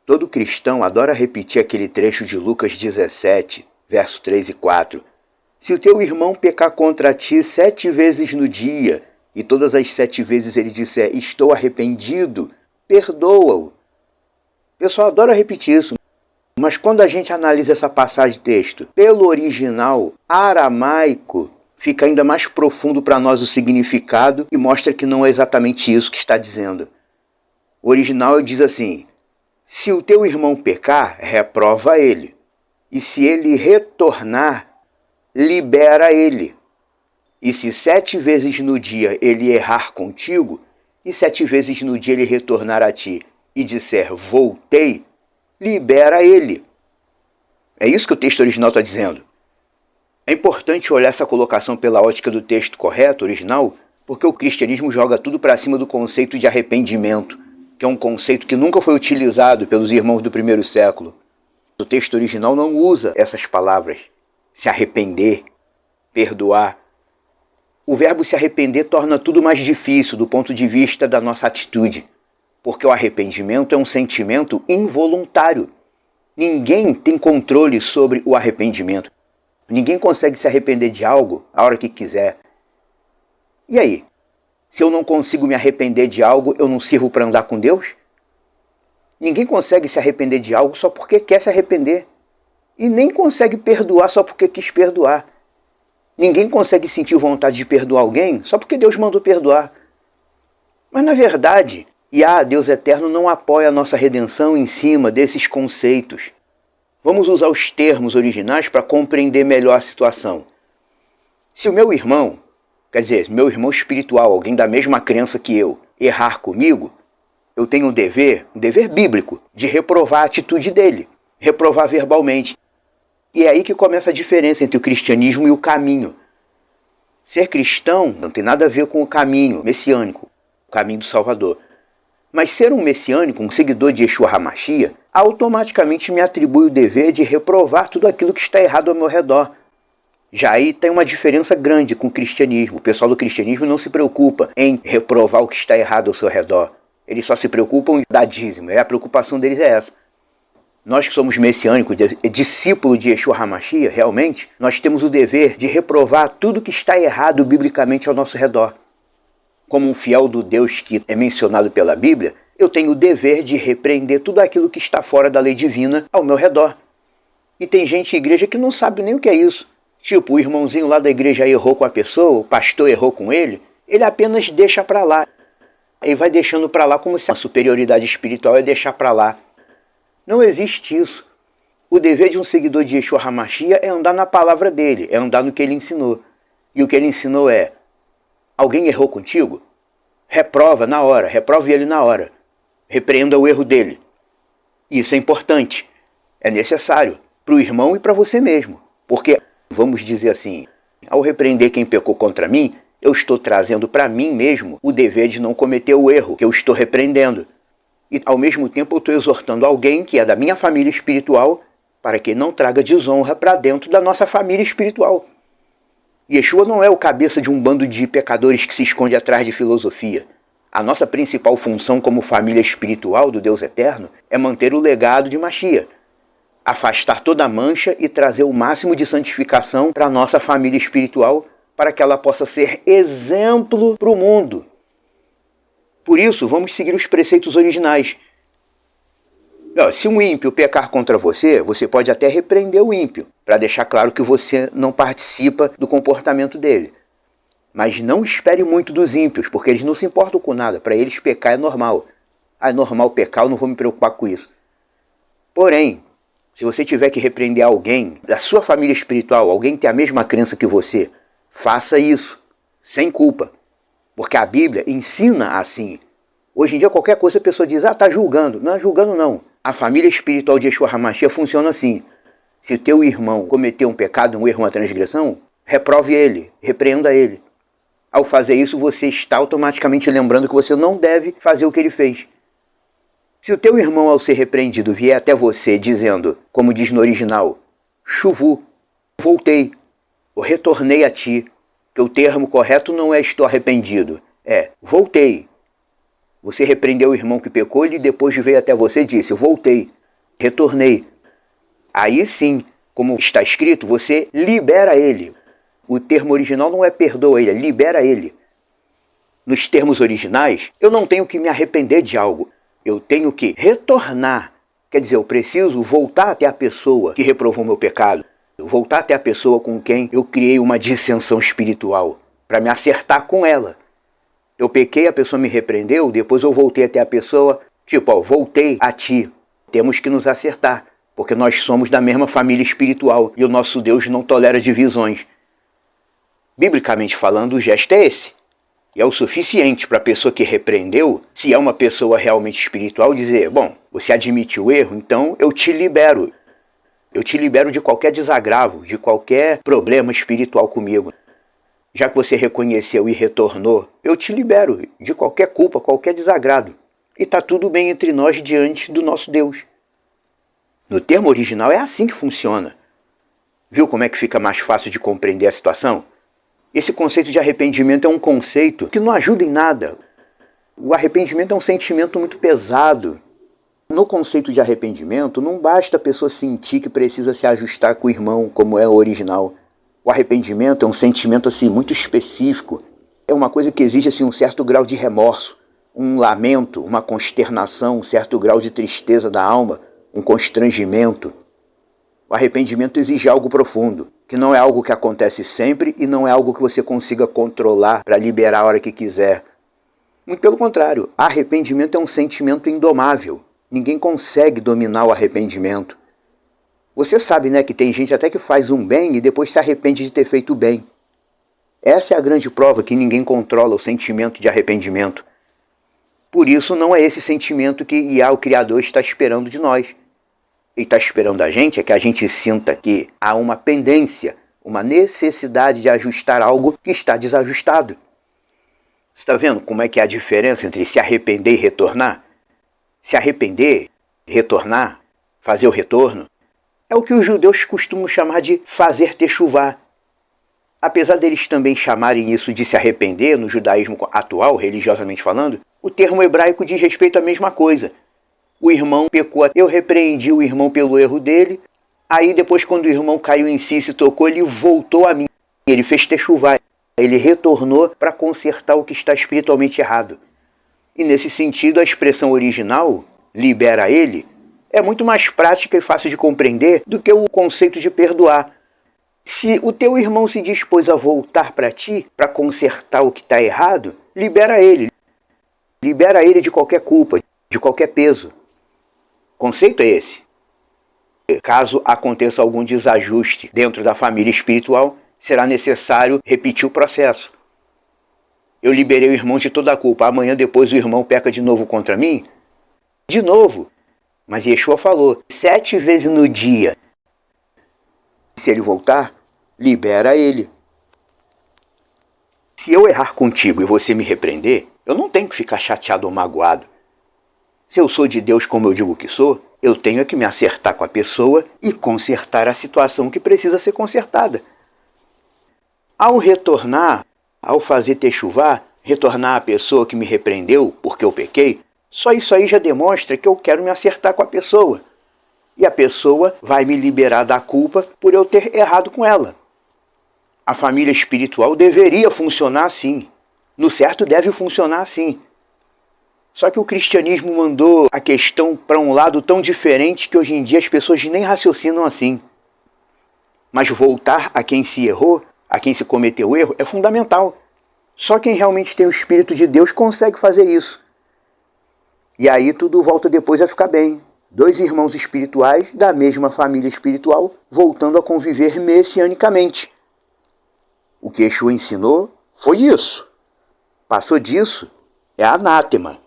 Todo cristão adora repetir aquele trecho de Lucas 17, verso 3 e 4. Se o teu irmão pecar contra ti 7 vezes no dia, e todas as 7 vezes ele disser, estou arrependido, perdoa-o. O pessoal adora repetir isso. Mas quando a gente analisa essa passagem de texto pelo original aramaico, fica ainda mais profundo para nós o significado e mostra que não é exatamente isso que está dizendo. O original diz assim: se o teu irmão pecar, reprova ele. E se ele retornar, libera ele. E se 7 vezes no dia ele errar contigo, e 7 vezes no dia ele retornar a ti e disser voltei, libera ele. É isso que o texto original está dizendo. É importante olhar essa colocação pela ótica do texto correto, original, porque o cristianismo joga tudo para cima do conceito de arrependimento, que é um conceito que nunca foi utilizado pelos irmãos do primeiro século. O texto original não usa essas palavras. Se arrepender, perdoar. O verbo se arrepender torna tudo mais difícil do ponto de vista da nossa atitude, porque o arrependimento é um sentimento involuntário. Ninguém tem controle sobre o arrependimento. Ninguém consegue se arrepender de algo a hora que quiser. E aí? Se eu não consigo me arrepender de algo, eu não sirvo para andar com Deus? Ninguém consegue se arrepender de algo só porque quer se arrepender. E nem consegue perdoar só porque quis perdoar. Ninguém consegue sentir vontade de perdoar alguém só porque Deus mandou perdoar. Mas na verdade, Deus eterno não apoia a nossa redenção em cima desses conceitos. Vamos usar os termos originais para compreender melhor a situação. Se o meu irmão, quer dizer, meu irmão espiritual, alguém da mesma crença que eu, errar comigo, eu tenho um dever bíblico, de reprovar a atitude dele, reprovar verbalmente. E é aí que começa a diferença entre o cristianismo e o caminho. Ser cristão não tem nada a ver com o caminho messiânico, o caminho do Salvador. Mas ser um messiânico, um seguidor de Yeshua HaMashiach, automaticamente me atribui o dever de reprovar tudo aquilo que está errado ao meu redor. Já aí tem uma diferença grande com o cristianismo. O pessoal do cristianismo não se preocupa em reprovar o que está errado ao seu redor. Eles só se preocupam em dar dízimo. A preocupação deles é essa. Nós que somos messiânicos, discípulos de Yeshua HaMashiach, realmente, nós temos o dever de reprovar tudo que está errado biblicamente ao nosso redor. Como um fiel do Deus que é mencionado pela Bíblia, eu tenho o dever de repreender tudo aquilo que está fora da lei divina ao meu redor. E tem gente em igreja que não sabe nem o que é isso. Tipo, o irmãozinho lá da igreja errou com a pessoa, o pastor errou com ele apenas deixa para lá. Ele vai deixando para lá como se a superioridade espiritual é deixar para lá. Não existe isso. O dever de um seguidor de Yeshua HaMashiach é andar na palavra dele, é andar no que ele ensinou. E o que ele ensinou é: alguém errou contigo? Reprova na hora, reprove ele na hora. Repreenda o erro dele. Isso é importante. É necessário para o irmão e para você mesmo. Porque, vamos dizer assim, ao repreender quem pecou contra mim, eu estou trazendo para mim mesmo o dever de não cometer o erro que eu estou repreendendo. E, ao mesmo tempo, eu estou exortando alguém que é da minha família espiritual para que não traga desonra para dentro da nossa família espiritual. Yeshua não é o cabeça de um bando de pecadores que se esconde atrás de filosofia. A nossa principal função como família espiritual do Deus Eterno é manter o legado de Mashiach, afastar toda a mancha e trazer o máximo de santificação para a nossa família espiritual, para que ela possa ser exemplo para o mundo. Por isso, vamos seguir os preceitos originais. Se um ímpio pecar contra você, você pode até repreender o ímpio, para deixar claro que você não participa do comportamento dele. Mas não espere muito dos ímpios, porque eles não se importam com nada. Para eles pecar é normal. É normal pecar, eu não vou me preocupar com isso. Porém, se você tiver que repreender alguém da sua família espiritual, alguém que tem a mesma crença que você, faça isso, sem culpa. Porque a Bíblia ensina assim. Hoje em dia qualquer coisa a pessoa diz, está julgando. Não é julgando não. A família espiritual de Yeshua HaMashiach funciona assim. Se o teu irmão cometeu um pecado, um erro, uma transgressão, reprove ele, repreenda ele. Ao fazer isso, você está automaticamente lembrando que você não deve fazer o que ele fez. Se o teu irmão, ao ser repreendido, vier até você dizendo, como diz no original, chuvu, voltei, ou retornei a ti, que o termo correto não é estou arrependido, é voltei. Você repreendeu o irmão que pecou, ele depois veio até você e disse, voltei. retornei. Aí sim, como está escrito, você libera ele. O termo original não é perdoa ele, é libera ele. Nos termos originais, eu não tenho que me arrepender de algo. Eu tenho que retornar. Quer dizer, eu preciso voltar até a pessoa que reprovou meu pecado. Voltar até a pessoa com quem eu criei uma dissensão espiritual. Para me acertar com ela. Eu pequei, a pessoa me repreendeu, depois eu voltei até a pessoa. Tipo, voltei a ti. Temos que nos acertar. Porque nós somos da mesma família espiritual. E o nosso Deus não tolera divisões. Biblicamente falando, o gesto é esse. E é o suficiente para a pessoa que repreendeu, se é uma pessoa realmente espiritual, dizer, bom, você admitiu o erro, então eu te libero. Eu te libero de qualquer desagravo, de qualquer problema espiritual comigo. Já que você reconheceu e retornou, eu te libero de qualquer culpa, qualquer desagrado. E está tudo bem entre nós diante do nosso Deus. No termo original é assim que funciona. Viu como é que fica mais fácil de compreender a situação? Esse conceito de arrependimento é um conceito que não ajuda em nada. O arrependimento é um sentimento muito pesado. No conceito de arrependimento, não basta a pessoa sentir que precisa se ajustar com o irmão, como é o original. O arrependimento é um sentimento assim, muito específico. É uma coisa que exige assim, um certo grau de remorso, um lamento, uma consternação, um certo grau de tristeza da alma, um constrangimento. O arrependimento exige algo profundo, que não é algo que acontece sempre e não é algo que você consiga controlar para liberar a hora que quiser. Muito pelo contrário, arrependimento é um sentimento indomável. Ninguém consegue dominar o arrependimento. Você sabe, né, que tem gente até que faz um bem e depois se arrepende de ter feito o bem. Essa é a grande prova que ninguém controla o sentimento de arrependimento. Por isso não é esse sentimento que Iá, o Criador, está esperando de nós. Ele está esperando a gente é que a gente sinta que há uma pendência, uma necessidade de ajustar algo que está desajustado. Você está vendo como é que é a diferença entre se arrepender e retornar? Se arrepender, retornar, fazer o retorno, é o que os judeus costumam chamar de fazer techuvá. Apesar deles também chamarem isso de se arrepender no judaísmo atual, religiosamente falando, o termo hebraico diz respeito à mesma coisa. O irmão pecou, eu repreendi o irmão pelo erro dele, aí depois quando o irmão caiu em si e se tocou, ele voltou a mim. Ele fez techuvá, ele retornou para consertar o que está espiritualmente errado. E nesse sentido, a expressão original, libera ele, é muito mais prática e fácil de compreender do que o conceito de perdoar. Se o teu irmão se dispôs a voltar para ti, para consertar o que está errado, libera ele. Libera ele de qualquer culpa, de qualquer peso. O conceito é esse. Caso aconteça algum desajuste dentro da família espiritual, será necessário repetir o processo. Eu liberei o irmão de toda a culpa. Amanhã depois o irmão peca de novo contra mim? De novo. Mas Yeshua falou, 7 vezes no dia. Se ele voltar, libera ele. Se eu errar contigo e você me repreender, eu não tenho que ficar chateado ou magoado. Se eu sou de Deus como eu digo que sou, eu tenho que me acertar com a pessoa e consertar a situação que precisa ser consertada. Ao retornar, ao fazer techuvá, retornar à pessoa que me repreendeu porque eu pequei, só isso aí já demonstra que eu quero me acertar com a pessoa. E a pessoa vai me liberar da culpa por eu ter errado com ela. A família espiritual deveria funcionar assim. No certo deve funcionar assim. Só que o cristianismo mandou a questão para um lado tão diferente que hoje em dia as pessoas nem raciocinam assim. Mas voltar a quem se errou, a quem se cometeu o erro, é fundamental. Só quem realmente tem o Espírito de Deus consegue fazer isso. E aí tudo volta depois a ficar bem. 2 irmãos espirituais da mesma família espiritual voltando a conviver messianicamente. O que Yeshua ensinou foi isso. Passou disso, é anátema.